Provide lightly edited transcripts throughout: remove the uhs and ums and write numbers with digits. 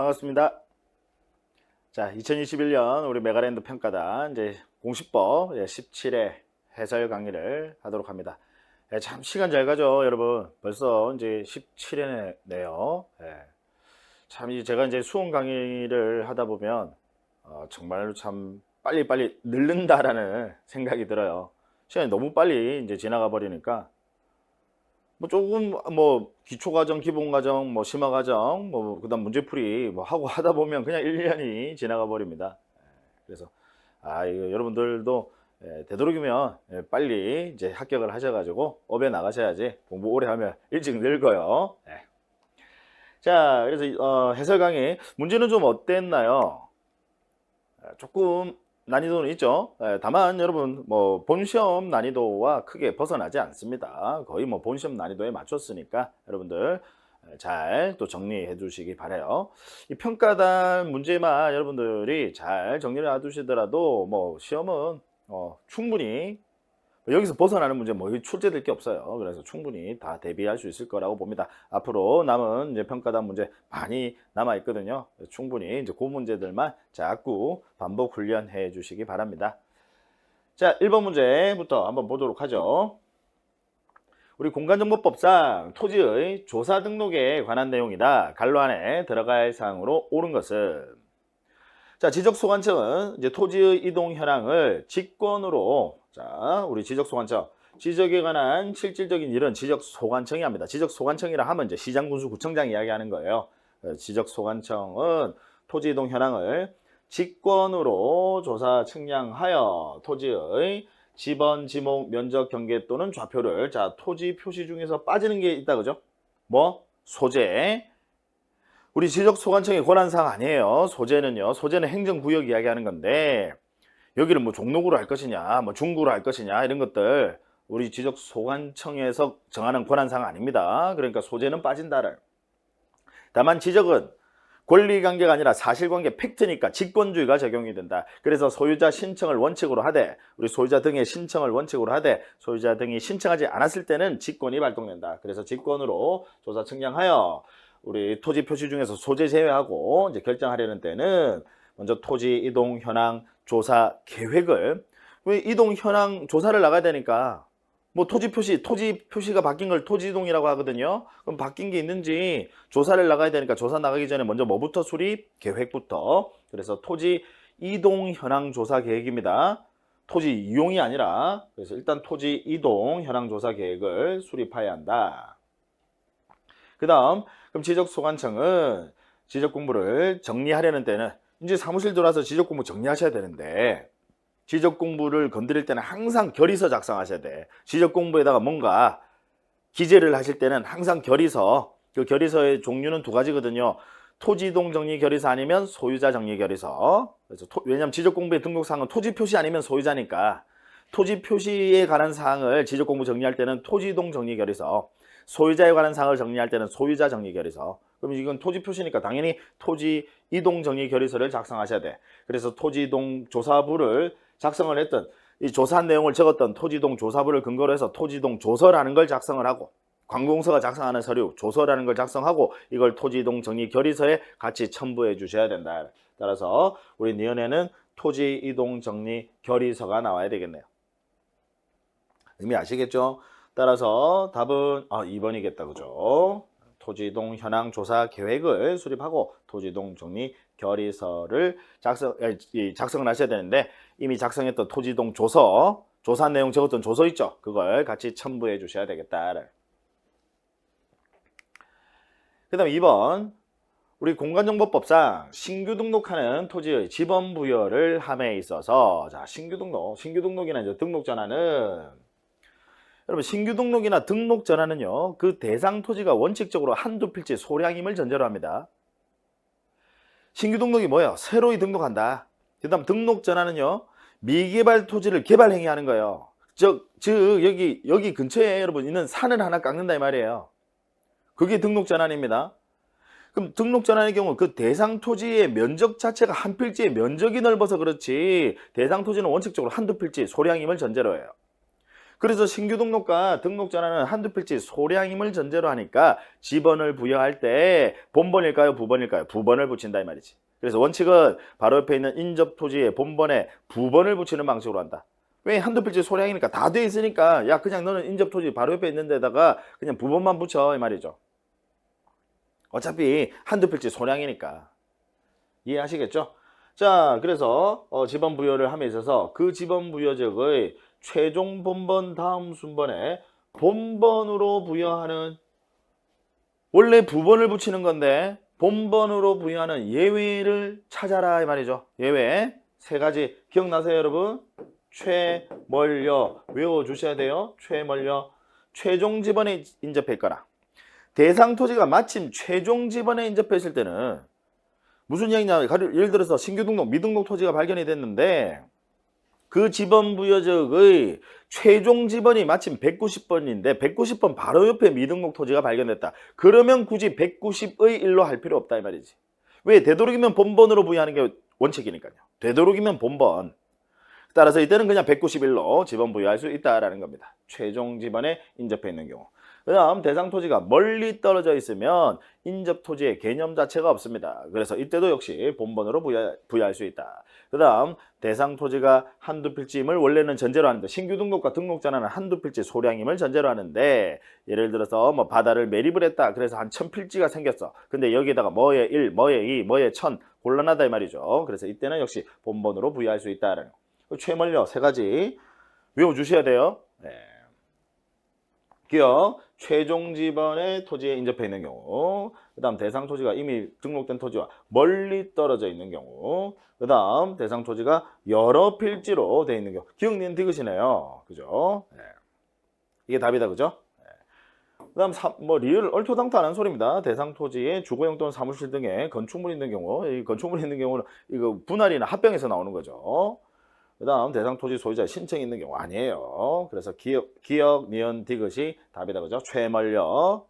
반갑습니다. 자, 2021년 우리 메가랜드 평가단 이제 공시법 17회 해설 강의를 하도록 합니다. 참 시간 잘 가죠, 여러분. 벌써 이제 17회네요. 참 제가 이제 수험 강의를 하다 보면 정말로 참 빨리빨리 늦는다라는 생각이 들어요. 시간이 너무 빨리 이제 지나가 버리니까 뭐 조금 뭐 기초과정, 기본과정, 뭐 심화과정, 뭐 그다음 문제풀이 뭐 하고 하다 보면 그냥 1년이 지나가 버립니다. 그래서 이거 여러분들도 되도록이면 빨리 이제 합격을 하셔가지고 업에 나가셔야지. 공부 오래 하면 일찍 늙어요. 자, 그래서 해설 강의 문제는 좀 어땠나요? 조금 난이도는 있죠. 다만 여러분 뭐 본시험 난이도와 크게 벗어나지 않습니다. 거의 뭐 본시험 난이도에 맞췄으니까 여러분들 잘 또 정리해 두시기 바래요. 이 평가단 문제만 여러분들이 잘 정리를 놔두시더라도 뭐 시험은 충분히 여기서 벗어나는 문제 뭐 출제될 게 없어요. 그래서 충분히 다 대비할 수 있을 거라고 봅니다. 앞으로 남은 이제 평가단 문제 많이 남아 있거든요. 충분히 이제 그 문제들만 자꾸 반복 훈련해 주시기 바랍니다. 자, 1번 문제부터 한번 보도록 하죠. 우리 공간정보법상 토지의 조사 등록에 관한 내용이다. 갈로 안에 들어갈 사항으로 옳은 것은, 자, 지적소관청은 이제 토지의 이동 현황을 직권으로, 자, 우리 지적소관청, 지적에 관한 실질적인 일은 지적소관청이 합니다. 지적소관청이라 하면 이제 시장군수구청장 이야기하는 거예요. 지적소관청은 토지 이동 현황을 직권으로 조사 측량하여 토지의 지번, 지목, 면적, 경계 또는 좌표를, 자, 토지 표시 중에서 빠지는 게 있다, 그죠? 뭐? 소재. 우리 지적소관청의 권한사항 아니에요. 소재는요. 소재는 행정구역 이야기하는 건데, 여기를 뭐 종로구로 할 것이냐, 뭐 중구로 할 것이냐, 이런 것들 우리 지적소관청에서 정하는 권한사항 아닙니다. 그러니까 소재는 빠진다를. 다만 지적은 권리관계가 아니라 사실관계 팩트니까 직권주의가 적용이 된다. 그래서 소유자 신청을 원칙으로 하되, 우리 소유자 등의 신청을 원칙으로 하되, 소유자 등이 신청하지 않았을 때는 직권이 발동된다. 그래서 직권으로 조사 측량하여 우리 토지 표시 중에서 소재 제외하고 이제 결정하려는 때는 먼저 토지 이동 현황 조사 계획을, 왜 이동 현황 조사를 나가야 되니까 뭐 토지 표시가 바뀐 걸 토지 이동이라고 하거든요. 그럼 바뀐 게 있는지 조사를 나가야 되니까 조사 나가기 전에 먼저 뭐부터 수립? 계획부터. 그래서 토지 이동 현황 조사 계획입니다. 토지 이용이 아니라, 그래서 일단 토지 이동 현황 조사 계획을 수립해야 한다. 그 다음, 그럼 지적소관청은 지적 공부를 정리하려는 때는 이제 사무실 들어와서 지적 공부 정리하셔야 되는데, 지적 공부를 건드릴 때는 항상 결의서 작성하셔야 돼. 지적 공부에다가 뭔가 기재를 하실 때는 항상 결의서, 그 결의서의 종류는 두 가지거든요. 토지 이동 정리 결의서 아니면 소유자 정리 결의서. 그래서 왜냐하면 지적 공부의 등록 사항은 토지 표시 아니면 소유자니까 토지 표시에 관한 사항을 지적 공부 정리할 때는 토지 이동 정리 결의서, 소유자에 관한 사항을 정리할 때는 소유자 정리 결의서. 그럼 이건 토지 표시니까 당연히 토지 이동 정리 결의서를 작성하셔야 돼. 그래서 토지 이동 조사부를 작성을 했던, 이 조사한 내용을 적었던 토지 이동 조사부를 근거로 해서 토지 이동 조서라는 걸 작성을 하고, 관공서가 작성하는 서류 조서라는 걸 작성하고, 이걸 토지 이동 정리 결의서에 같이 첨부해 주셔야 된다. 따라서 우리 니은에는 토지 이동 정리 결의서가 나와야 되겠네요. 의미 아시겠죠? 따라서 답은 2번이겠다, 그죠? 토지 이동 현황 조사 계획을 수립하고 토지 이동 정리 결의서를 작성을 하셔야 되는데, 이미 작성했던 토지 이동 조서, 조사한 내용 적었던 조서 있죠? 그걸 같이 첨부해 주셔야 되겠다. 그 다음 2번, 우리 공간정보법상 신규 등록하는 토지의 지번 부여를 함에 있어서, 자, 신규 등록이나 이제 등록 전환은, 여러분 신규 등록이나 등록 전환은요, 그 대상 토지가 원칙적으로 한두 필지 소량임을 전제로 합니다. 신규 등록이 뭐예요? 새로이 등록한다. 그 다음 등록 전환은요, 미개발 토지를 개발 행위하는 거예요. 즉 여기 근처에 여러분 있는 산을 하나 깎는다 이 말이에요. 그게 등록 전환입니다. 그럼 등록 전환의 경우 그 대상 토지의 면적 자체가 한 필지의 면적이 넓어서 그렇지, 대상 토지는 원칙적으로 한두 필지 소량임을 전제로 해요. 그래서 신규 등록과 등록 전환은 한두 필지 소량임을 전제로 하니까 지번을 부여할 때 본번일까요? 부번일까요? 부번을 붙인다 이 말이지. 그래서 원칙은 바로 옆에 있는 인접 토지의 본번에 부번을 붙이는 방식으로 한다. 왜? 한두 필지 소량이니까 다 돼 있으니까 야 그냥 너는 인접 토지 바로 옆에 있는 데다가 그냥 부번만 붙여 이 말이죠. 어차피 한두 필지 소량이니까. 이해하시겠죠? 자, 그래서 지번 부여를 함에 있어서 그 지번 부여적의 최종 본번 다음 순번에 본번으로 부여하는, 원래 부번을 붙이는 건데 본번으로 부여하는 예외를 찾아라 이 말이죠. 예외 세 가지 기억나세요 여러분? 최멀려 외워주셔야 돼요. 최멀려 최종 지번에 인접해 있거나 대상 토지가 마침 최종 지번에 인접했을 때는 무슨 얘기냐, 예를 들어서 신규 등록, 미등록 토지가 발견이 됐는데 그 지번 부여적의 최종 지번이 마침 190번인데 190번 바로 옆에 미등록 토지가 발견됐다. 그러면 굳이 190의 1로 할 필요 없다 이 말이지. 왜? 되도록이면 본번으로 부여하는 게 원칙이니까요. 되도록이면 본번. 따라서 이때는 그냥 191로 지번 부여할 수 있다라는 겁니다. 최종 지번에 인접해 있는 경우. 그 다음 대상 토지가 멀리 떨어져 있으면 인접 토지의 개념 자체가 없습니다. 그래서 이때도 역시 본번으로 부여할 수 있다. 그 다음 대상 토지가 한두 필지임을 원래는 전제로 하는데 신규 등록과 등록 전환은 한두 필지 소량임을 전제로 하는데 예를 들어서 뭐 바다를 매립을 했다. 그래서 한 1000필지가 생겼어. 근데 여기다가 뭐에 1, 뭐에 2, 뭐에 1000 곤란하다 이 말이죠. 그래서 이때는 역시 본번으로 부여할 수 있다라는 거. 최멀려 세 가지 외워주셔야 돼요. 네. 기억 최종 지번의 토지에 인접해 있는 경우, 그 다음 대상 토지가 이미 등록된 토지와 멀리 떨어져 있는 경우, 그 다음 대상 토지가 여러 필지로 되어 있는 경우. 기억니은 디귿이네요. 그죠? 네. 이게 답이다. 그죠? 네. 그 다음 리을 얼토당토하는 소리입니다. 대상 토지에 주거용 또는 사무실 등의 건축물이 있는 경우, 이 건축물이 있는 경우는 이거 분할이나 합병에서 나오는 거죠. 그 다음 대상 토지 소유자 신청이 있는 경우 아니에요. 그래서 기억, 니은, 디귿이 답이다. 그죠? 최멀려.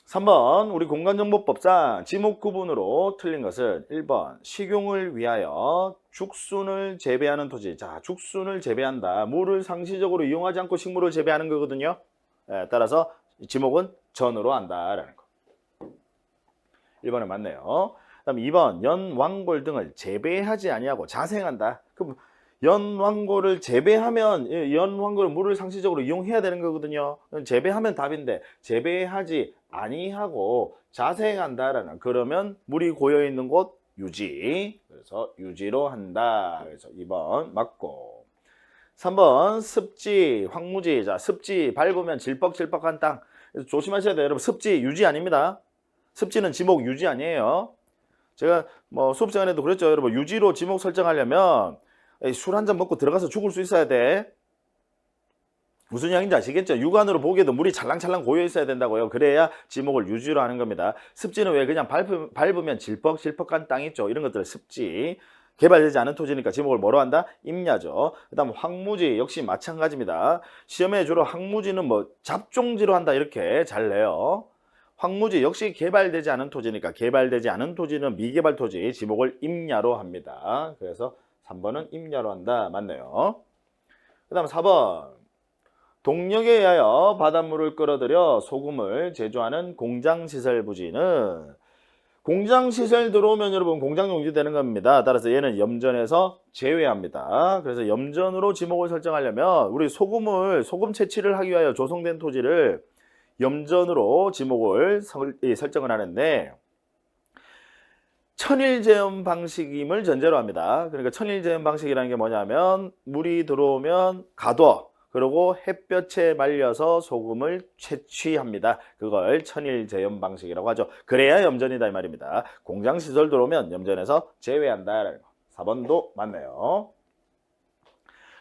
3번 우리 공간정보법상 지목 구분으로 틀린 것은 1번 식용을 위하여 죽순을 재배하는 토지. 자, 죽순을 재배한다. 물을 상시적으로 이용하지 않고 식물을 재배하는 거거든요. 따라서 지목은 전으로 한다라는 거. 1번은 맞네요. 그다음 2번 연왕골 등을 재배하지 아니하고 자생한다. 그럼 연왕골을 재배하면 연왕골 물을 상시적으로 이용해야 되는 거거든요. 재배하면 답인데 재배하지 아니하고 자생한다라는, 그러면 물이 고여 있는 곳 유지. 그래서 유지로 한다. 그래서 2번 맞고. 3번 습지, 황무지. 자, 습지 밟으면 질퍽질퍽한 땅. 그래서 조심하셔야 돼요. 여러분, 습지 유지 아닙니다. 습지는 지목 유지 아니에요. 제가 뭐 수업 시간에도 그랬죠. 여러분, 유지로 지목 설정하려면 술 한 잔 먹고 들어가서 죽을 수 있어야 돼. 무슨 이야기인지 아시겠죠? 육안으로 보기에도 물이 찰랑찰랑 고여 있어야 된다고요. 그래야 지목을 유지로 하는 겁니다. 습지는 왜? 그냥 밟으면 질퍽질퍽한 땅 있죠. 이런 것들을 습지. 개발되지 않은 토지니까 지목을 뭐로 한다? 임야죠. 그 다음 황무지 역시 마찬가지입니다. 시험에 주로 황무지는 뭐 잡종지로 한다 이렇게 잘 내요. 황무지 역시 개발되지 않은 토지니까 개발되지 않은 토지는 미개발 토지, 지목을 임야로 합니다. 그래서 3번은 임야로 한다. 맞네요. 그 다음 4번 동력에 의하여 바닷물을 끌어들여 소금을 제조하는 공장시설 부지는, 공장시설 들어오면 여러분 공장용지 되는 겁니다. 따라서 얘는 염전에서 제외합니다. 그래서 염전으로 지목을 설정하려면 우리 소금 채취를 하기 위하여 조성된 토지를 염전으로 지목을 설정을 하는데 천일제염 방식임을 전제로 합니다. 그러니까 천일제염 방식이라는 게 뭐냐면 물이 들어오면 가둬, 그리고 햇볕에 말려서 소금을 채취합니다. 그걸 천일제염 방식이라고 하죠. 그래야 염전이다 이 말입니다. 공장시설 들어오면 염전에서 제외한다. 4번도 맞네요.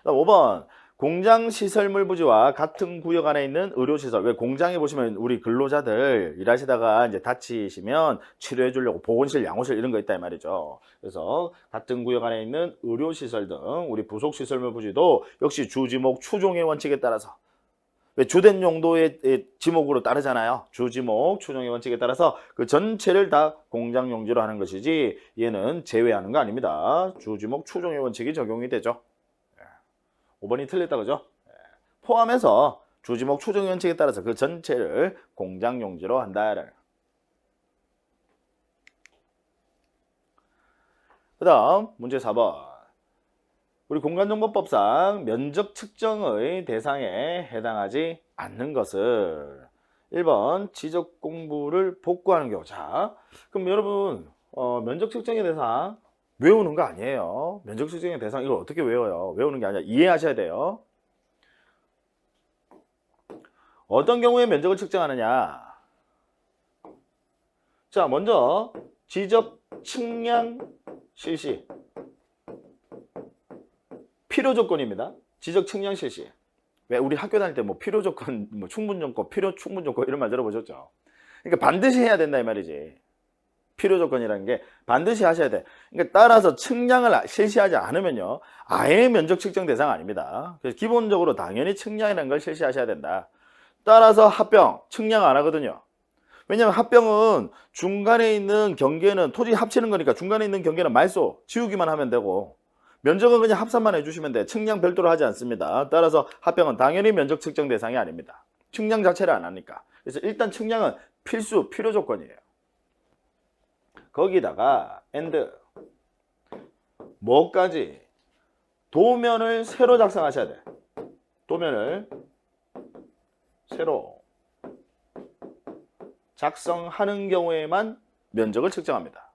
5번 공장시설물 부지와 같은 구역 안에 있는 의료시설. 왜? 공장에 보시면 우리 근로자들 일하시다가 이제 다치시면 치료해 주려고 보건실, 양호실 이런 거 있다 이 말이죠. 그래서 같은 구역 안에 있는 의료시설 등 우리 부속시설물 부지도 역시 주지목 추종의 원칙에 따라서, 왜? 주된 용도의 지목으로 따르잖아요. 주지목 추종의 원칙에 따라서 그 전체를 다 공장용지로 하는 것이지 얘는 제외하는 거 아닙니다. 주지목 추종의 원칙이 적용이 되죠. 5번이 틀렸다 그죠? 포함해서 주지목 추정 원칙에 따라서 그 전체를 공장 용지로 한다. 그 다음 문제 4번. 우리 공간정보법상 면적 측정의 대상에 해당하지 않는 것을 1번 지적 공부를 복구하는 경우. 자, 그럼 여러분 면적 측정의 대상 외우는 거 아니에요. 면적 측정의 대상 이걸 어떻게 외워요? 외우는 게 아니라 이해하셔야 돼요. 어떤 경우에 면적을 측정하느냐? 자, 먼저 지적 측량 실시 필요 조건입니다. 지적 측량 실시. 왜 우리 학교 다닐 때 뭐 필요 조건, 뭐 충분 조건, 필요 충분 조건 이런 말 들어보셨죠? 그러니까 반드시 해야 된다 이 말이지. 필요 조건이라는 게 반드시 하셔야 돼. 그러니까 따라서 측량을 실시하지 않으면요, 아예 면적 측정 대상 아닙니다. 그래서 기본적으로 당연히 측량이라는 걸 실시하셔야 된다. 따라서 합병 측량 안 하거든요. 왜냐면 합병은 중간에 있는 경계는 토지 합치는 거니까 중간에 있는 경계는 말소 지우기만 하면 되고, 면적은 그냥 합산만 해주시면 돼. 측량 별도로 하지 않습니다. 따라서 합병은 당연히 면적 측정 대상이 아닙니다. 측량 자체를 안 하니까. 그래서 일단 측량은 필요 조건이에요. 거기다가 and 뭐까지? 도면을 새로 작성하셔야 돼. 도면을 새로 작성하는 경우에만 면적을 측정합니다.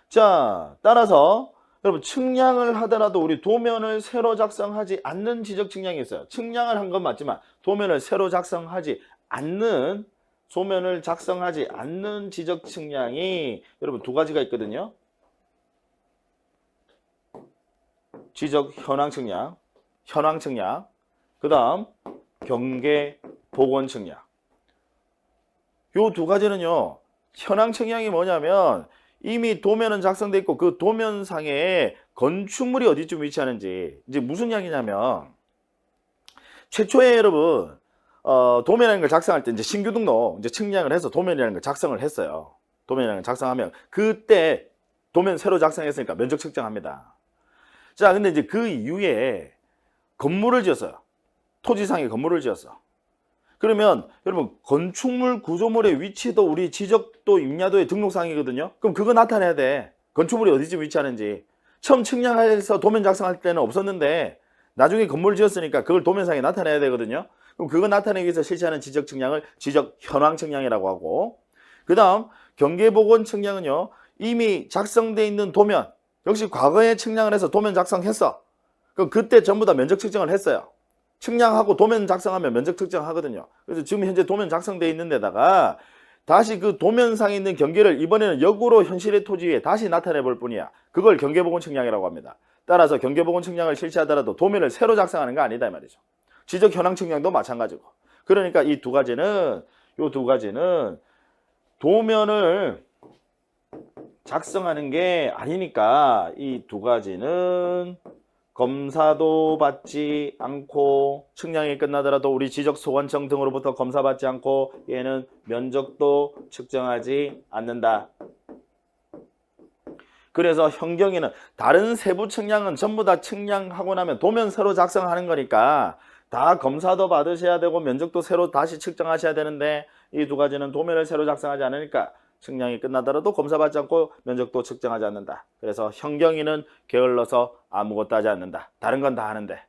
자, 따라서 여러분 측량을 하더라도 우리 도면을 새로 작성하지 않는 지적 측량이 있어요. 측량을 한 건 맞지만 도면을 새로 작성하지 않는, 소면을 작성하지 않는 지적 측량이 여러분 두 가지가 있거든요. 지적 현황 측량, 그 다음 경계 복원 측량. 요 두 가지는요, 현황 측량이 뭐냐면 이미 도면은 작성돼 있고 그 도면상에 건축물이 어디쯤 위치하는지, 이제 무슨 이야기냐면 최초에 여러분 도면이라는 걸 작성할 때 이제 신규 등록 이제 측량을 해서 도면이라는 걸 작성을 했어요. 도면이라는 걸 작성하면 그때 도면 새로 작성했으니까 면적 측정합니다. 자, 근데 이제 그 이후에 건물을 지었어요. 토지상에 건물을 지었어. 그러면 여러분 건축물 구조물의 위치도 우리 지적도 임야도의 등록사항이거든요. 그럼 그거 나타내야 돼. 건축물이 어디쯤 위치하는지. 처음 측량해서 도면 작성할 때는 없었는데 나중에 건물을 지었으니까 그걸 도면상에 나타내야 되거든요. 그럼 그거 나타내기 위해서 실시하는 지적 측량을 지적 현황 측량이라고 하고, 그 다음 경계복원 측량은요, 이미 작성돼 있는 도면, 역시 과거에 측량을 해서 도면 작성했어. 그럼 그때 전부 다 면적 측정을 했어요. 측량하고 도면 작성하면 면적 측정하거든요. 그래서 지금 현재 도면 작성되어 있는 데다가 다시 그 도면상에 있는 경계를 이번에는 역으로 현실의 토지 위에 다시 나타내 볼 뿐이야. 그걸 경계복원 측량이라고 합니다. 따라서 경계복원 측량을 실시하더라도 도면을 새로 작성하는 거 아니다 이 말이죠. 지적 현황 측량도 마찬가지고. 그러니까 이 두 가지는, 요 두 가지는 도면을 작성하는 게 아니니까 이 두 가지는 검사도 받지 않고, 측량이 끝나더라도 우리 지적소관청 등으로부터 검사받지 않고 얘는 면적도 측정하지 않는다. 그래서 현경에는 다른 세부 측량은 전부 다 측량하고 나면 도면 새로 작성하는 거니까 다 검사도 받으셔야 되고 면적도 새로 다시 측정하셔야 되는데, 이 두 가지는 도면을 새로 작성하지 않으니까 측량이 끝나더라도 검사받지 않고 면적도 측정하지 않는다. 그래서 현경이는 게을러서 아무것도 하지 않는다. 다른 건 다 하는데.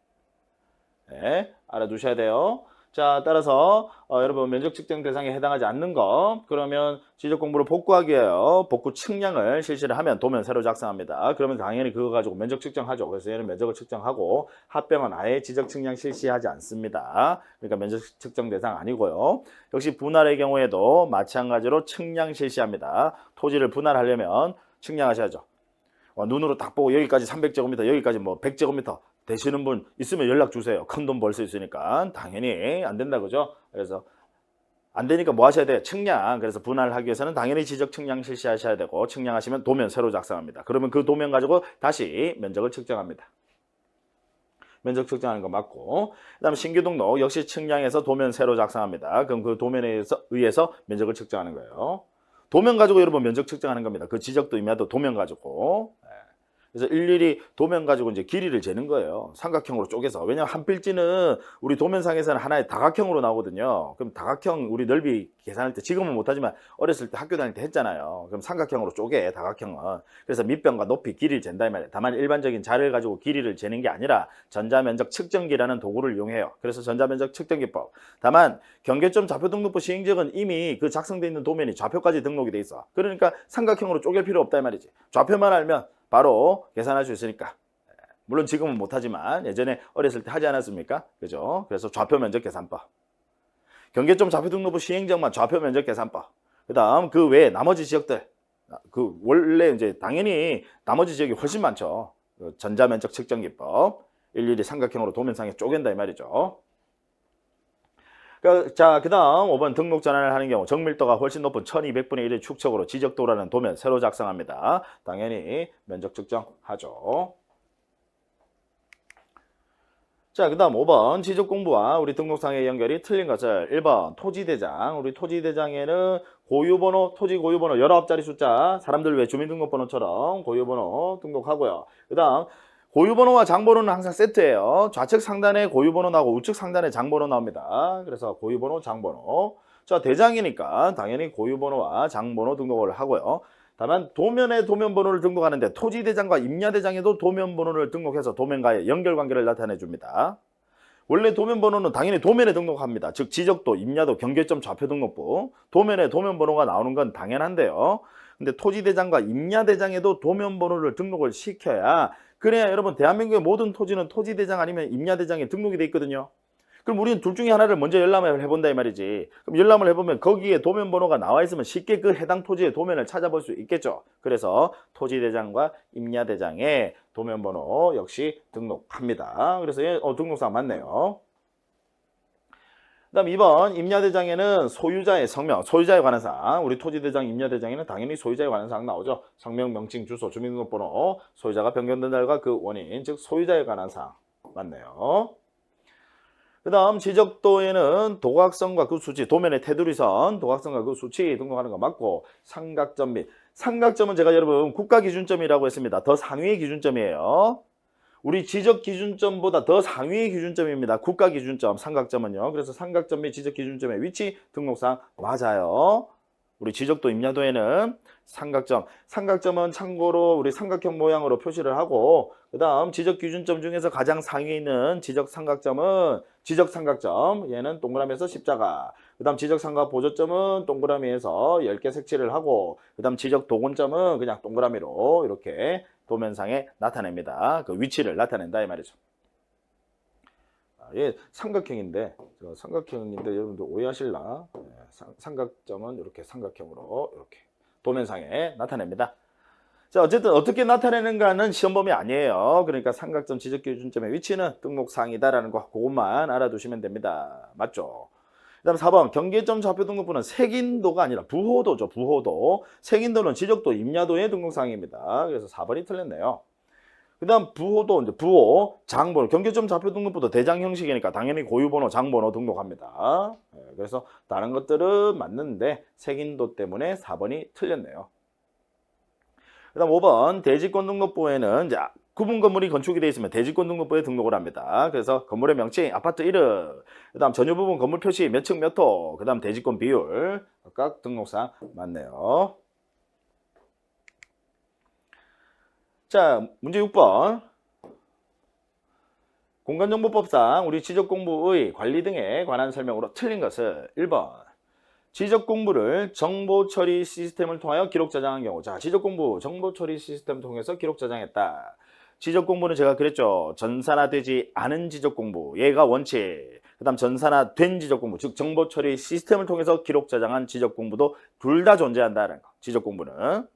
네, 알아두셔야 돼요. 자, 따라서 여러분 면적 측정 대상에 해당하지 않는 거, 그러면 지적 공부를 복구하기 위하여 복구 측량을 실시를 하면 도면 새로 작성합니다. 그러면 당연히 그거 가지고 면적 측정하죠. 그래서 얘는 면적을 측정하고, 합병은 아예 지적 측량 실시하지 않습니다. 그러니까 면적 측정 대상 아니고요. 역시 분할의 경우에도 마찬가지로 측량 실시합니다. 토지를 분할하려면 측량하셔야죠. 눈으로 딱 보고 여기까지 300제곱미터, 여기까지 뭐 100제곱미터 되시는 분 있으면 연락 주세요. 큰 돈 벌 수 있으니까. 당연히 안 된다 그죠? 그래서 안 되니까 뭐 하셔야 돼요? 측량. 그래서 분할하기 위해서는 당연히 지적 측량 실시하셔야 되고, 측량하시면 도면 새로 작성합니다. 그러면 그 도면 가지고 다시 면적을 측정합니다. 면적 측정하는 거 맞고, 그 다음에 신규 등록 역시 측량해서 도면 새로 작성합니다. 그럼 그 도면에 의해서 면적을 측정하는 거예요. 도면 가지고 여러분 면적 측정하는 겁니다. 그 지적도 임야도 도면 가지고. 그래서 일일이 도면 가지고 이제 길이를 재는 거예요. 삼각형으로 쪼개서. 왜냐하면 한 필지는 우리 도면상에서는 하나의 다각형으로 나오거든요. 그럼 다각형 우리 넓이 계산할 때 지금은 못하지만 어렸을 때 학교 다닐 때 했잖아요. 그럼 삼각형으로 쪼개 다각형은. 그래서 밑변과 높이 길이를 잰다 이 말이에요. 다만 일반적인 자를 가지고 길이를 재는 게 아니라 전자면적 측정기라는 도구를 이용해요. 그래서 전자면적 측정기법. 다만 경계점 좌표등록부 시행지역은 이미 그 작성되어 있는 도면이 좌표까지 등록이 돼 있어. 그러니까 삼각형으로 쪼갤 필요 없다 이 말이지. 좌표만 알면 바로 계산할 수 있으니까. 물론 지금은 못하지만 예전에 어렸을 때 하지 않았습니까? 그죠? 그래서 좌표 면적 계산법. 경계점 좌표 등록부 시행지역만 좌표 면적 계산법. 그 다음 그 외에 나머지 지역들. 그 원래 이제 당연히 나머지 지역이 훨씬 많죠. 전자면적 측정기법. 일일이 삼각형으로 도면상에 쪼갠다 이 말이죠. 자, 그 다음 5번 등록 전환을 하는 경우 정밀도가 훨씬 높은 1200분의 1의 축척으로 지적도라는 도면 새로 작성합니다. 당연히 면적 측정하죠. 자, 그 다음 5번 지적공부와 우리 등록상의 연결이 틀린 것을 1번 토지대장. 우리 토지대장에는 고유번호, 토지 고유번호 19자리 숫자, 사람들 왜 주민등록번호처럼 고유번호 등록하고요. 그 다음 고유번호와 장번호는 항상 세트예요. 좌측 상단에 고유번호 나오고 우측 상단에 장번호 나옵니다. 그래서 고유번호, 장번호. 자, 대장이니까 당연히 고유번호와 장번호 등록을 하고요. 다만 도면에 도면번호를 등록하는데 토지대장과 임야대장에도 도면번호를 등록해서 도면과의 연결관계를 나타내 줍니다. 원래 도면번호는 당연히 도면에 등록합니다. 즉 지적도, 임야도, 경계점, 좌표등록부. 도면에 도면번호가 나오는 건 당연한데요. 근데 토지대장과 임야대장에도 도면번호를 등록을 시켜야 그래야 여러분 대한민국의 모든 토지는 토지대장 아니면 임야대장에 등록이 돼 있거든요. 그럼 우리는 둘 중에 하나를 먼저 열람을 해본다 이 말이지. 그럼 열람을 해보면 거기에 도면번호가 나와 있으면 쉽게 그 해당 토지의 도면을 찾아볼 수 있겠죠. 그래서 토지대장과 임야대장에 도면번호 역시 등록합니다. 그래서 등록상 맞네요. 그 다음 2번 임야대장에는 소유자의 성명, 소유자에 관한 사항. 우리 토지대장, 임야대장에는 당연히 소유자에 관한 사항 나오죠. 성명, 명칭, 주소, 주민등록번호, 소유자가 변경된 날과 그 원인, 즉 소유자에 관한 사항 맞네요. 그 다음 지적도에는 도각선과 그 수치, 도면의 테두리선, 도각선과 그 수치 등록하는 거 맞고, 삼각점 및 삼각점은 제가 여러분 국가기준점이라고 했습니다. 더 상위의 기준점이에요. 우리 지적기준점보다 더 상위의 기준점입니다. 국가기준점, 삼각점은요. 그래서 삼각점 및 지적기준점의 위치 등록상 맞아요. 우리 지적도 임야도에는 삼각점, 삼각점은 참고로 우리 삼각형 모양으로 표시를 하고 그 다음 지적기준점 중에서 가장 상위에 있는 지적삼각점은 지적삼각점, 얘는 동그라미에서 십자가, 그 다음 지적삼각 보조점은 동그라미에서 10개 색칠을 하고 그 다음 지적도곤점은 그냥 동그라미로 이렇게 도면상에 나타냅니다. 그 위치를 나타낸다 이 말이죠. 예, 삼각형인데 여러분들 오해하실라. 삼각점은 이렇게 삼각형으로 이렇게 도면상에 나타냅니다. 자, 어쨌든 어떻게 나타내는가는 시험범위 아니에요. 그러니까 삼각점 지적기준점의 위치는 등록사항이다라는 거 그것만 알아두시면 됩니다. 맞죠? 그 다음 4번 경계점 좌표등록부는 색인도가 아니라 부호도죠. 부호도. 색인도는 지적도, 임야도의 등록사항입니다. 그래서 4번이 틀렸네요. 그 다음 부호도, 이제 부호, 장번호, 경계점 좌표등록부도 대장 형식이니까 당연히 고유번호, 장번호 등록합니다. 그래서 다른 것들은 맞는데 색인도 때문에 4번이 틀렸네요. 그 다음 5번 대지권 등록부에는 이제 구분 건물이 건축이 되어 있으면 대지권 등록부에 등록을 합니다. 그래서 건물의 명칭, 아파트 이름, 그 다음 전유 부분 건물 표시 몇 층 몇 호, 그 다음 대지권 비율 각각 등록상 맞네요. 자, 문제 6번. 공간정보법상 우리 지적공부의 관리 등에 관한 설명으로 틀린 것은 1번. 지적공부를 정보처리 시스템을 통하여 기록 저장한 경우. 자, 지적공부 정보처리 시스템을 통해서 기록 저장했다. 지적공부는 제가 그랬죠. 전산화되지 않은 지적공부. 얘가 원칙. 그 다음 전산화된 지적공부. 즉 정보처리 시스템을 통해서 기록 저장한 지적공부도 둘 다 존재한다는 거. 지적공부는.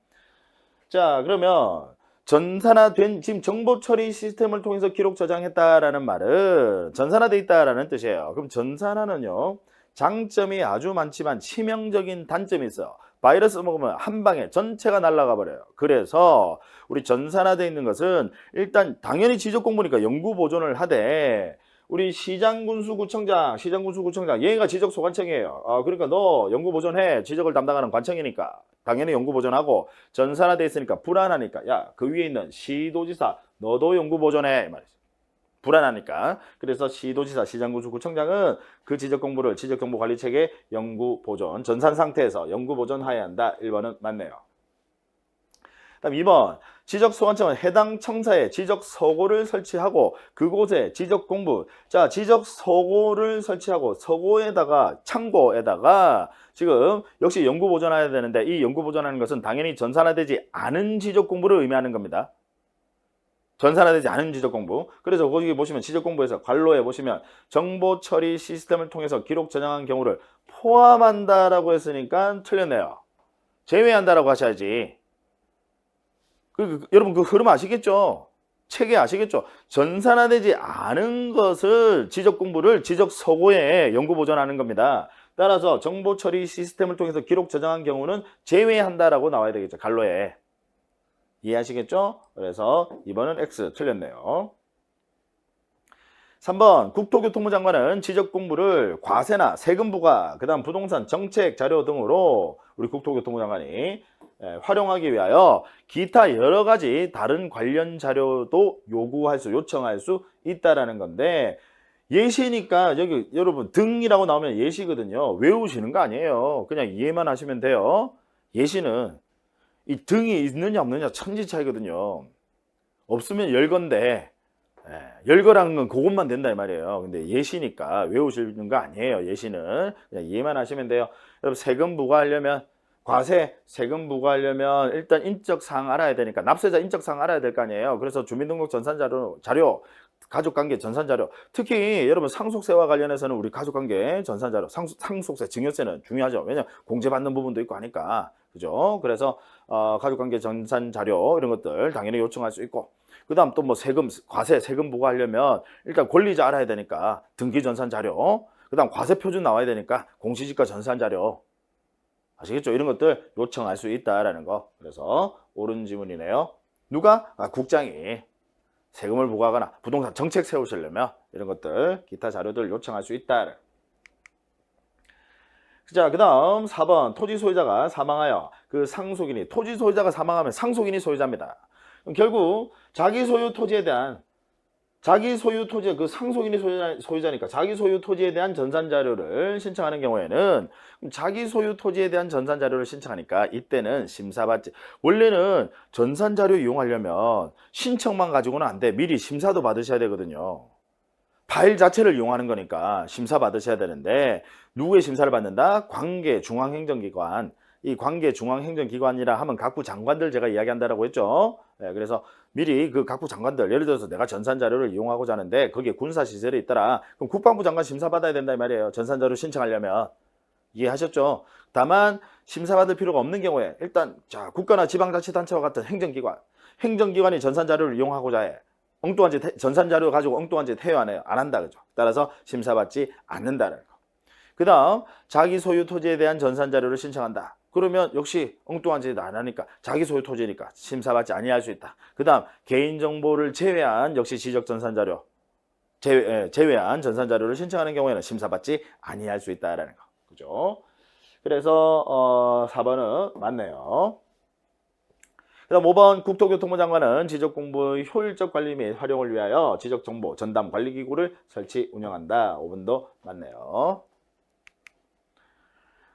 자, 그러면 전산화된 지금 정보처리 시스템을 통해서 기록 저장했다라는 말은 전산화돼 있다라는 뜻이에요. 그럼 전산화는요. 장점이 아주 많지만 치명적인 단점이 있어. 바이러스 먹으면 한 방에 전체가 날아가 버려요. 그래서 우리 전산화되어 있는 것은 일단 당연히 지적공부니까 연구 보존을 하되 우리 시장군수구청장 얘가 지적소관청이에요. 그러니까 너 연구 보존해. 지적을 담당하는 관청이니까 당연히 연구 보존하고 전산화돼 있으니까 불안하니까 야, 그 위에 있는 시도지사 너도 연구 보존해 말이지. 불안하니까. 그래서 시도지사, 시장군수, 구청장은 그 지적공부를 지적정보관리체계 연구보존, 전산 상태에서 연구보존해야 한다. 1번은 맞네요. 다음 2번, 지적소관청은 해당 청사에 지적서고를 설치하고 그곳에 지적공부, 자, 지적서고를 설치하고 서고에다가 창고에다가 지금 역시 연구보존해야 되는데 이 연구보존하는 것은 당연히 전산화되지 않은 지적공부를 의미하는 겁니다. 전산화되지 않은 지적공부. 그래서 거기 보시면 지적공부에서 관로에 보시면 정보처리 시스템을 통해서 기록 저장한 경우를 포함한다라고 했으니까 틀렸네요. 제외한다라고 하셔야지. 여러분 그 흐름 아시겠죠? 체계 아시겠죠? 전산화되지 않은 것을 지적공부를 지적서고에 연구보존하는 겁니다. 따라서 정보처리 시스템을 통해서 기록 저장한 경우는 제외한다라고 나와야 되겠죠. 관로에. 이해하시겠죠? 그래서 2번은 X 틀렸네요. 3번 국토교통부 장관은 지적공부를 과세나 세금 부과, 그 다음 부동산 정책 자료 등으로 우리 국토교통부 장관이 활용하기 위하여 기타 여러 가지 다른 관련 자료도 요청할 수 있다라는 건데 예시니까 여기 여러분 등이라고 나오면 예시거든요. 외우시는 거 아니에요. 그냥 이해만 하시면 돼요. 예시는 이 등이 있느냐 없느냐 천지 차이거든요. 없으면 열건데 열거라는 건 그것만 된다 이 말이에요. 근데 예시니까 외우시는 거 아니에요. 예시는 그냥 이해만 하시면 돼요. 여러분 세금 부과하려면 과세, 세금 부과하려면 일단 인적사항 알아야 되니까 납세자 인적사항 알아야 될 거 아니에요. 그래서 주민등록 전산자료, 가족관계 전산자료, 특히 여러분 상속세와 관련해서는 우리 가족관계 전산자료, 상속세, 증여세는 중요하죠. 왜냐면 공제받는 부분도 있고 하니까. 그죠? 그래서 가족관계 전산자료 이런 것들 당연히 요청할 수 있고 그 다음 또 뭐 세금, 과세, 세금 부과하려면 일단 권리자 알아야 되니까 등기 전산자료, 그 다음 과세표준 나와야 되니까 공시지가 전산자료 아시겠죠? 이런 것들 요청할 수 있다라는 거. 그래서 옳은 지문이네요. 누가? 국장이 세금을 부과하거나 부동산 정책 세우시려면 이런 것들 기타 자료들 요청할 수 있다. 자, 그 다음 4번 토지 소유자가 사망하여 그 상속인이 토지 소유자가 사망하면 상속인이 소유자입니다. 그럼 결국 자기 소유 토지에 대한 그 상속인이 소유자니까 자기 소유 토지에 대한 전산 자료를 신청하는 경우에는 자기 소유 토지에 대한 전산 자료를 신청하니까 이때는 심사받지. 원래는 전산 자료 이용하려면 신청만 가지고는 안 돼. 미리 심사도 받으셔야 되거든요. 파일 자체를 이용하는 거니까 심사 받으셔야 되는데 누구의 심사를 받는다? 관계 중앙행정기관. 이 관계 중앙행정기관이라 하면 각부 장관들 제가 이야기한다라고 했죠. 그래서 미리 그 각부 장관들 예를 들어서 내가 전산자료를 이용하고자 하는데 거기에 군사시설이 있더라. 그럼 국방부 장관 심사받아야 된다 이 말이에요. 전산자료 신청하려면. 이해하셨죠? 다만 심사받을 필요가 없는 경우에 일단 자 국가나 지방자치단체와 같은 행정기관이 전산자료를 이용하고자 해. 엉뚱한 짓 전산자료 가지고 엉뚱한 짓 해요 안 해요? 안 한다 그죠? 따라서 심사받지 않는다는 거. 그 다음 자기 소유 토지에 대한 전산자료를 신청한다. 그러면 역시 엉뚱한 짓 안 하니까 자기 소유 토지니까 심사받지 아니할 수 있다. 그 다음 개인정보를 제외한 역시 지적 전산자료 제외한 전산자료를 신청하는 경우에는 심사받지 아니할 수 있다라는 거. 그죠? 그래서 4번은 맞네요. 그 다음 5번 국토교통부 장관은 지적공부의 효율적 관리 및 활용을 위하여 지적정보 전담 관리기구를 설치 운영한다. 5번도 맞네요.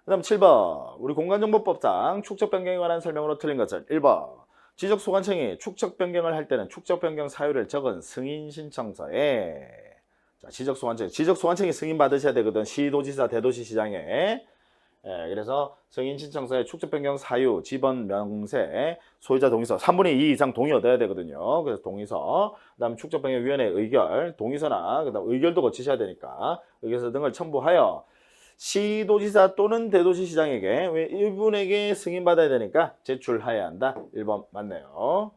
그 다음 7번 우리 공간정보법상 축적 변경에 관한 설명으로 틀린 것은 1번 지적소관청이 축적 변경을 할 때는 축적 변경 사유를 적은 승인 신청서에 자, 지적소관청이 승인 받으셔야 되거든. 시도지사, 대도시시장에 그래서 승인 신청서에 축적 변경 사유, 지번 명세, 소유자 동의서 3분의 2 이상 동의 얻어야 되거든요. 그래서 동의서, 그다음 축적 변경 위원회 의결, 동의서나 그다음 의결도 거치셔야 되니까 의결서 등을 첨부하여 시도지사 또는 대도시시장에게 이분에게 승인받아야 되니까 제출해야 한다. 1번 맞네요.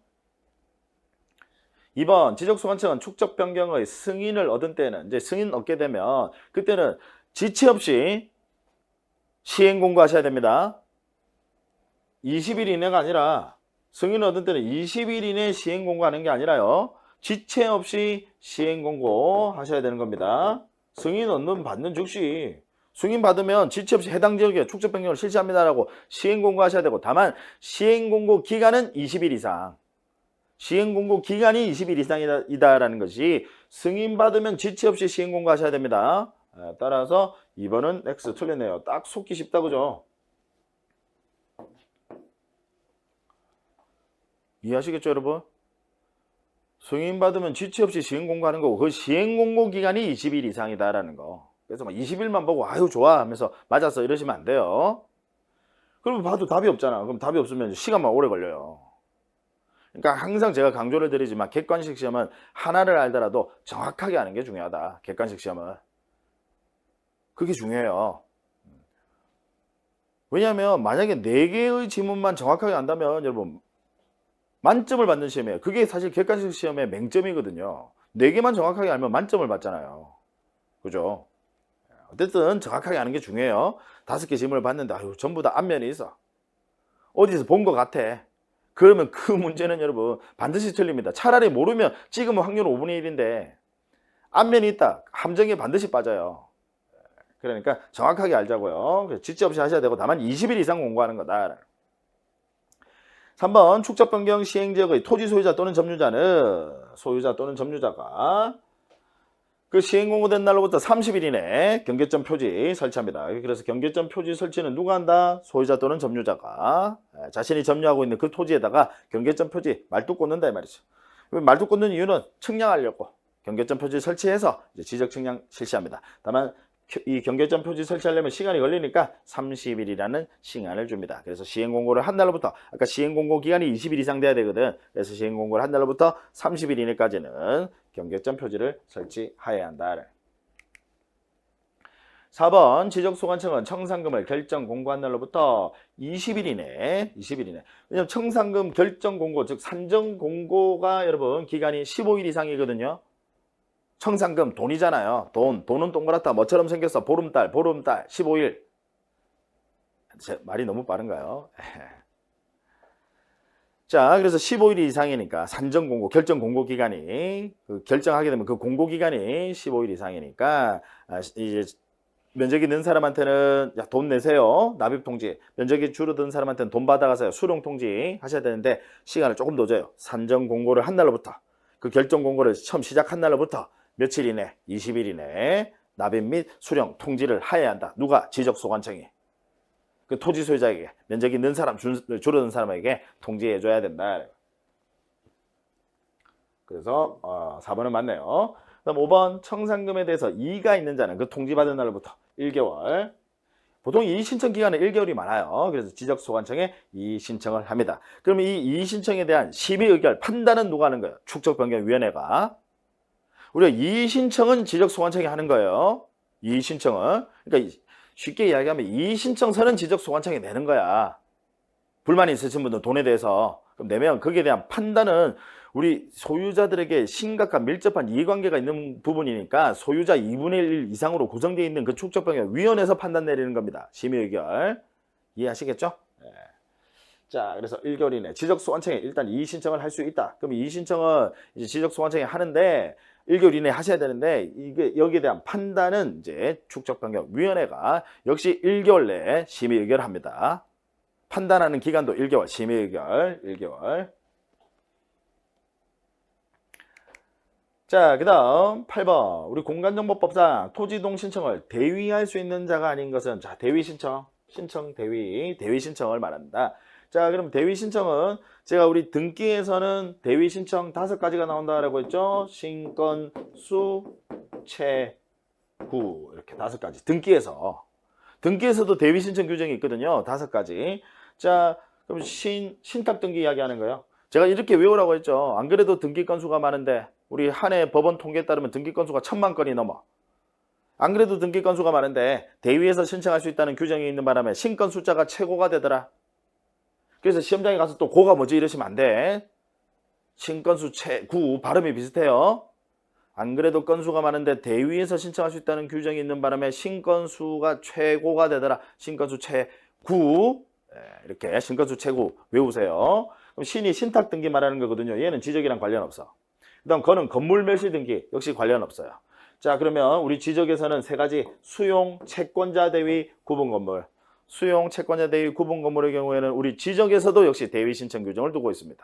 2번 지적소관청은 축적 변경의 승인을 얻은 때는 이제 승인 얻게 되면 그때는 지체 없이 시행 공고하셔야 됩니다. 20일 이내가 아니라 승인 얻은 때는 20일 이내 시행 공고하는 게 아니라요. 지체 없이 시행 공고 하셔야 되는 겁니다. 승인 얻는 받는 즉시 승인받으면 지체 없이 해당 지역에 축적 변경을 실시합니다라고 시행 공고하셔야 되고, 다만 시행 공고 기간은 20일 이상. 시행 공고 기간이 20일 이상이다라는 것이 승인받으면 지체 없이 시행 공고하셔야 됩니다. 따라서 2번은 X 틀렸네요. 딱 속기 쉽다, 그죠? 이해하시겠죠, 여러분? 승인받으면 지체 없이 시행 공고하는 거고, 그 시행 공고 기간이 20일 이상이다라는 거. 그래서 막 20일만 보고 아유 좋아 하면서 맞았어 이러시면 안 돼요. 그러면 봐도 답이 없잖아. 그럼 답이 없으면 시간만 오래 걸려요. 그러니까 항상 제가 강조를 드리지만 객관식 시험은 하나를 알더라도 정확하게 하는 게 중요하다. 객관식 시험은. 그게 중요해요. 왜냐하면 만약에 4개의 지문만 정확하게 안다면 여러분 만점을 받는 시험이에요. 그게 사실 객관식 시험의 맹점이거든요. 4개만 정확하게 알면 만점을 받잖아요. 그죠? 어쨌든 정확하게 아는 게 중요해요. 5개 지문을 봤는데 아유 전부 다 앞면에 있어. 어디서 본 것 같아. 그러면 그 문제는 여러분 반드시 틀립니다. 차라리 모르면 찍으면 확률 5분의 1인데 앞면이 있다. 함정에 반드시 빠져요. 그러니까 정확하게 알자고요. 지체 없이 하셔야 되고 다만 20일 이상 공고하는 거다. 3번 축적 변경 시행지역의 토지 소유자 또는 점유자는 소유자 또는 점유자가 그 시행 공고된 날로부터 30일 이내 경계점 표지 설치합니다. 그래서 경계점 표지 설치는 누가 한다? 소유자 또는 점유자가 자신이 점유하고 있는 그 토지에다가 경계점 표지 말뚝 꽂는다 이 말이죠. 말뚝 꽂는 이유는 측량하려고 경계점 표지 설치해서 이제 지적 측량 실시합니다. 다만 이 경계점 표지 설치하려면 시간이 걸리니까 30일이라는 시간을 줍니다. 그래서 시행 공고를 한 날로부터 아까 시행 공고 기간이 20일 이상 돼야 되거든. 그래서 시행 공고를 한 날로부터 30일 이내까지는 경계점 표지를 설치해야 한다. 4번 지적소관청은 청산금을 결정 공고한 날로부터 20일 이내 왜냐면 청산금 결정 공고 즉 산정 공고가 여러분 기간이 15일 이상이거든요. 청산금 돈이잖아요. 돈은 동그랗다. 뭐처럼 생겼어. 보름달 15일. 제 말이 너무 빠른가요? 자, 그래서 15일 이상이니까 산정 공고, 결정 공고 기간이 결정하게 되면 그 공고 기간이 15일 이상이니까 이제 면적이 는 사람한테는 야, 돈 내세요. 납입 통지. 면적이 줄어든 사람한테는 돈 받아가세요. 수령 통지 하셔야 되는데 시간을 조금 더 줘요. 산정 공고를 한 날로부터 그 결정 공고를 처음 시작한 날로부터 며칠 이내, 20일 이내 납입 및 수령 통지를 하여야 한다. 누가? 지적소관청이. 그 토지 소유자에게, 면적이 는 사람, 줄어든 사람에게 통지해줘야 된다. 그래서 4번은 맞네요. 그다음 5번 청산금에 대해서 이의가 있는 자는 그 통지받은 날로부터 1개월. 보통 이의 신청 기간은 1개월이 많아요. 그래서 지적소관청에 이의 신청을 합니다. 그러면 이 이의 신청에 대한 심의 의결, 판단은 누가 하는 거예요? 축적변경위원회가. 우리가 이의 신청은 지적소관청이 하는 거예요. 이의 신청은. 그러니까 쉽게 이야기하면 이의 신청서는 지적소관청이 내는 거야. 불만이 있으신 분들 돈에 대해서. 그럼 내면 거기에 대한 판단은 우리 소유자들에게 심각한 밀접한 이해관계가 있는 부분이니까 소유자 2분의 1 이상으로 구성되어 있는 그 축적변경위원회에서 판단 내리는 겁니다. 심의 의결. 이해하시겠죠? 네. 자, 그래서 1개월 이내 지적소관청에 일단 이의 신청을 할 수 있다. 그럼 이의 신청은 이제 지적소관청이 하는데 1개월 이내에 하셔야 되는데 이게 여기에 대한 판단은 이제 축적변경위원회가 역시 1개월 내에 심의 의결합니다. 판단하는 기간도 1개월, 심의 의결 1개월. 자, 그 다음 8번 우리 공간정보법상 토지이동 신청을 대위할 수 있는 자가 아닌 것은 자 대위 신청, 대위 신청을 말합니다. 자, 그럼 대위 신청은 제가 우리 등기에서는 대위 신청 5가지가 나온다라고 했죠. 신건수, 채구 이렇게 5가지. 등기에서도 대위 신청 규정이 있거든요. 5가지. 자, 그럼 신탁 등기 이야기하는 거예요. 제가 이렇게 외우라고 했죠. 안 그래도 등기 건수가 많은데 우리 한 해 법원 통계에 따르면 등기 건수가 1000만 건이 넘어. 안 그래도 등기 건수가 많은데 대위에서 신청할 수 있다는 규정이 있는 바람에 신건 숫자가 최고가 되더라. 그래서 시험장에 가서 또 고가 뭐지 이러시면 안 돼. 신건수 최구 발음이 비슷해요. 안 그래도 건수가 많은데 대위에서 신청할 수 있다는 규정이 있는 바람에 신건수가 최고가 되더라. 신건수 최구 이렇게 신건수 최구 외우세요. 그럼 신이 신탁 등기 말하는 거거든요. 얘는 지적이랑 관련 없어. 그 다음 건은 건물 멸시 등기 역시 관련 없어요. 자, 그러면 우리 지적에서는 세 가지 수용, 채권자 대위, 구분 건물. 수용, 채권자 대위, 구분 건물의 경우에는 우리 지적에서도 역시 대위 신청 규정을 두고 있습니다.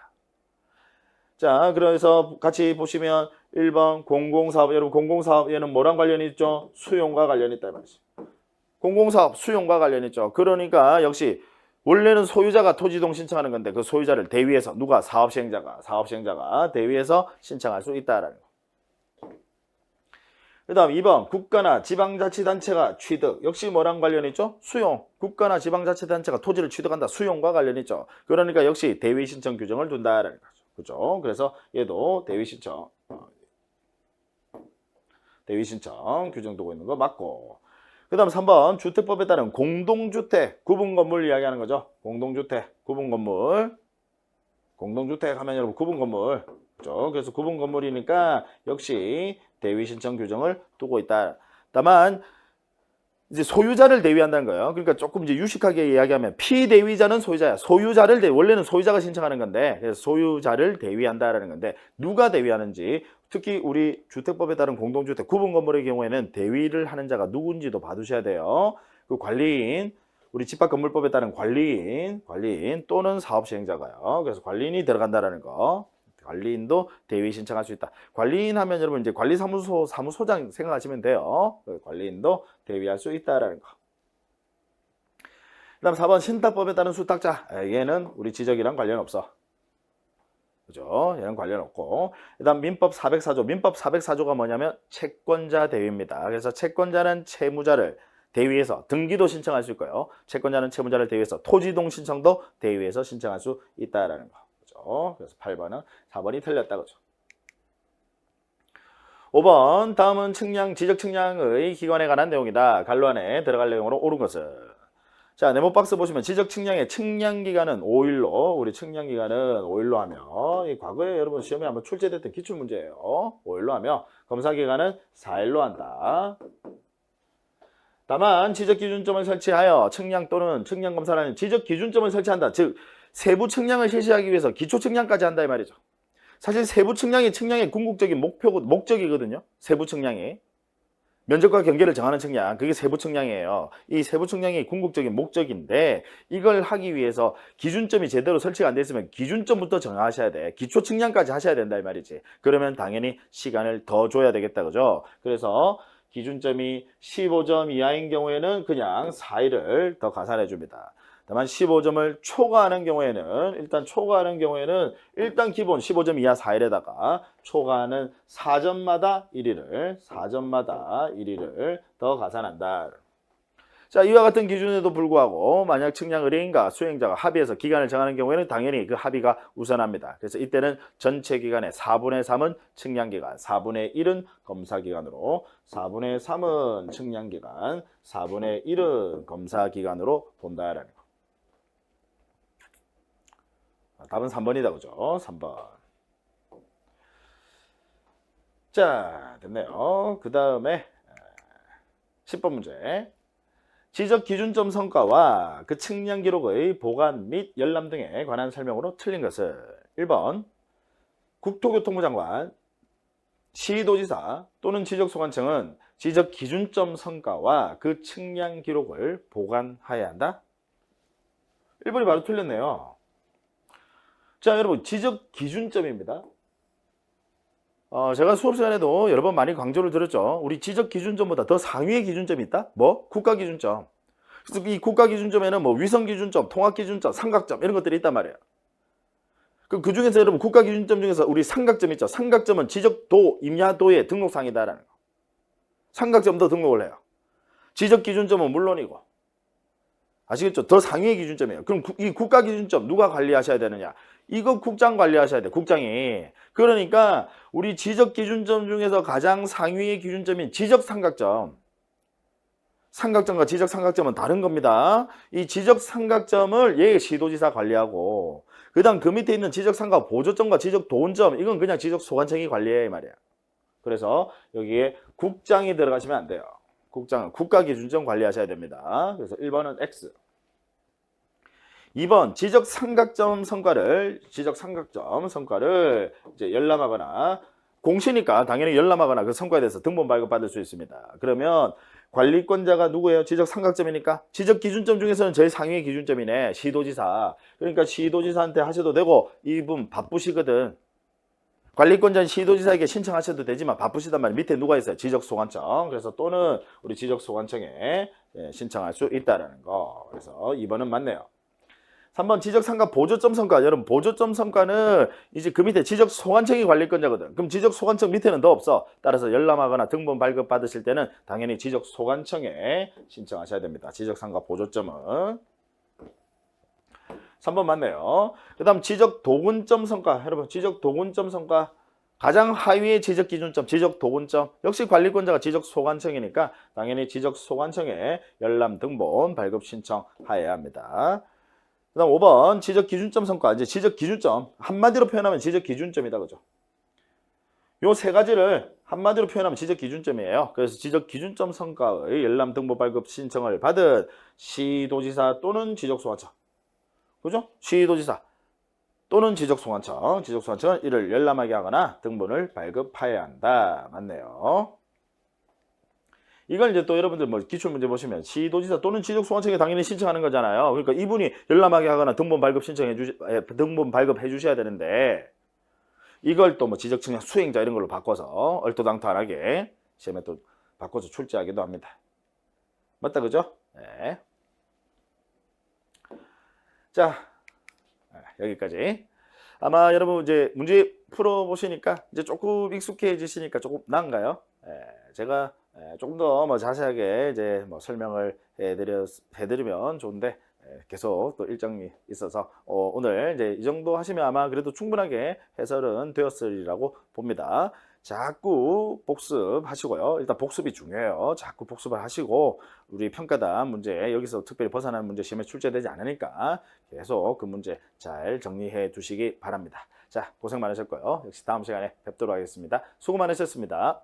자, 그래서 같이 보시면 1번 공공사업, 여러분 공공사업 얘는 뭐랑 관련이 있죠? 수용과 관련이 있다 말이죠. 공공사업 수용과 관련이 있죠. 그러니까 역시 원래는 소유자가 토지동 신청하는 건데 그 소유자를 대위해서 누가 사업시행자가 대위해서 신청할 수 있다라는 거. 그 다음 2번 국가나 지방자치단체가 취득 역시 뭐랑 관련이 있죠? 수용. 국가나 지방자치단체가 토지를 취득한다. 수용과 관련이 있죠. 그러니까 역시 대위 신청 규정을 둔다라는 거죠. 그죠? 그래서 얘도 대위 신청 규정 두고 있는 거 맞고. 그 다음 3번 주택법에 따른 공동주택 구분 건물 이야기하는 거죠. 공동주택 구분 건물. 공동주택 하면 여러분 구분 건물. 그렇죠? 그래서 구분 건물이니까 역시 대위 신청 규정을 두고 있다. 다만 이제 소유자를 대위한다는 거예요. 그러니까 조금 이제 유식하게 이야기하면 피대위자는 소유자야. 원래는 소유자가 신청하는 건데 그래서 소유자를 대위한다라는 건데 누가 대위하는지 특히 우리 주택법에 따른 공동주택 구분 건물의 경우에는 대위를 하는 자가 누군지도 봐두셔야 돼요. 그 관리인 우리 집합건물법에 따른 관리인 또는 사업시행자가요. 그래서 관리인이 들어간다라는 거. 관리인도 대위 신청할 수 있다. 관리인 하면 여러분 이제 관리사무소 사무소장 생각하시면 돼요. 관리인도 대위할 수 있다라는 거. 그다음 4번 신탁법에 따른 수탁자. 얘는 우리 지적이랑 관련 없어. 그죠? 얘는 관련 없고. 그다음 민법 404조. 민법 404조가 뭐냐면 채권자 대위입니다. 그래서 채권자는 채무자를 대위해서 등기도 신청할 수 있고요. 채권자는 채무자를 대위해서 토지동 신청도 대위해서 신청할 수 있다라는 거. 그래서 8번은 4번이 틀렸다 그죠. 5번 다음은 지적 측량의 기관에 관한 내용이다. 갈로 안에 들어갈 내용으로 옳은 것은 자 네모 박스 보시면 지적 측량의 측량 기간은 5일로 우리 측량 기간은 5일로 하며 이 과거에 여러분 시험에 한번 출제됐던 기출 문제예요. 5일로 하며 검사 기간은 4일로 한다. 다만 지적 기준점을 설치하여 측량 또는 측량 검사라는 지적 기준점을 설치한다. 즉 세부 측량을 실시하기 위해서 기초 측량까지 한다 이 말이죠. 사실 세부 측량이 측량의 궁극적인 목적이거든요. 세부 측량이 면적과 경계를 정하는 측량, 그게 세부 측량이에요. 이 세부 측량이 궁극적인 목적인데 이걸 하기 위해서 기준점이 제대로 설치가 안 돼 있으면 기준점부터 정하셔야 돼. 기초 측량까지 하셔야 된다 이 말이지. 그러면 당연히 시간을 더 줘야 되겠다 그죠? 그래서 기준점이 15점 이하인 경우에는 그냥 4일을 더 가산해 줍니다. 다만 15점을 초과하는 경우에는 일단 기본 15점 이하 4일에다가 초과하는 4점마다 1일을 더 가산한다. 자, 이와 같은 기준에도 불구하고 만약 측량 의뢰인과 수행자가 합의해서 기간을 정하는 경우에는 당연히 그 합의가 우선합니다. 그래서 이때는 전체 기간의 4분의 3은 측량 기간, 4분의 1은 검사 기간으로 4분의 3은 측량 기간, 4분의 1은 검사 기간으로 본다라는 거. 답은 3번이다 그죠? 3번. 자, 됐네요. 그 다음에 10번 문제. 지적 기준점 성과와 그 측량 기록의 보관 및 열람 등에 관한 설명으로 틀린 것은 1번 국토교통부 장관, 시도지사 또는 지적소관청은 지적 기준점 성과와 그 측량 기록을 보관해야 한다. 1번이 바로 틀렸네요. 자, 여러분 지적 기준점입니다. 제가 수업 시간에도 여러 번 많이 강조를 드렸죠. 우리 지적 기준점보다 더 상위의 기준점이 있다? 뭐? 국가 기준점. 그래서 이 국가 기준점에는 뭐 위성 기준점, 통합 기준점, 삼각점 이런 것들이 있단 말이에요. 그 중에서 여러분 국가 기준점 중에서 우리 삼각점 있죠. 삼각점은 지적도, 임야도의 등록상이다라는 거. 삼각점도 등록을 해요. 지적 기준점은 물론이고. 아시겠죠? 더 상위의 기준점이에요. 그럼 이 국가 기준점 누가 관리하셔야 되느냐? 이거 국장 관리하셔야 돼. 국장이. 그러니까 우리 지적 기준점 중에서 가장 상위의 기준점인 지적 삼각점. 삼각점과 지적 삼각점은 다른 겁니다. 이 지적 삼각점을 시도지사 관리하고 그다음 그 밑에 있는 지적 삼각 보조점과 지적 도원점 이건 그냥 지적 소관청이 관리해 이 말이야. 그래서 여기에 국장이 들어가시면 안 돼요. 국장은 국가 기준점 관리하셔야 됩니다. 그래서 1번은 X. 2번 지적 삼각점 성과를 이제 열람하거나 공시니까 당연히 열람하거나 그 성과에 대해서 등본 발급받을 수 있습니다. 그러면 관리권자가 누구예요? 지적삼각점이니까 지적기준점 중에서는 제일 상위의 기준점이네. 시도지사. 그러니까 시도지사한테 하셔도 되고 이분 바쁘시거든. 관리권자는 시도지사에게 신청하셔도 되지만 바쁘시단 말이에요. 밑에 누가 있어요? 지적소관청. 그래서 또는 우리 지적소관청에 신청할 수 있다라는 거. 그래서 2번은 맞네요. 3번 지적상가 보조점 성과. 여러분 보조점 성과는 이제 그 밑에 지적소관청이 관리권자거든. 그럼 지적소관청 밑에는 더 없어. 따라서 열람하거나 등본 발급 받으실 때는 당연히 지적소관청에 신청하셔야 됩니다. 지적상가 보조점은. 3번 맞네요. 그 다음 지적도군점 성과. 여러분 지적도군점 성과. 가장 하위의 지적기준점, 지적도군점. 역시 관리권자가 지적소관청이니까 당연히 지적소관청에 열람 등본 발급 신청하여야 합니다. 그 다음 5번 지적기준점 성과. 이제 지적기준점. 한마디로 표현하면 지적기준점이다. 그죠? 요 세 가지를 한마디로 표현하면 지적기준점이에요. 그래서 지적기준점 성과의 열람 등본 발급 신청을 받은 시도지사 또는 지적소관청. 그죠? 시도지사 또는 지적소관청. 지적소관청은 이를 열람하게 하거나 등본을 발급하여야 한다. 맞네요. 이걸 이제 또 여러분들 뭐 기출문제 보시면 시도지사 또는 지적소관청에 당연히 신청하는 거잖아요. 그러니까 이분이 열람하게 하거나 등본 발급 등본 발급해 주셔야 되는데 이걸 또 뭐 지적청약 수행자 이런 걸로 바꿔서 얼토당토하게 시험에 또 바꿔서 출제하기도 합니다. 맞다 그죠? 네. 자, 여기까지. 아마 여러분 이제 문제 풀어보시니까 이제 조금 익숙해지시니까 조금 나은가요? 제가 조금 더 뭐 자세하게 이제 뭐 설명을 해드리면 좋은데 계속 또 일정이 있어서 오늘 이제 이 정도 하시면 아마 그래도 충분하게 해설은 되었으리라고 봅니다. 자꾸 복습하시고요. 일단 복습이 중요해요. 자꾸 복습을 하시고 우리 평가단 문제 여기서 특별히 벗어나는 문제 시험에 출제되지 않으니까 계속 그 문제 잘 정리해 두시기 바랍니다. 자, 고생 많으셨고요. 역시 다음 시간에 뵙도록 하겠습니다. 수고 많으셨습니다.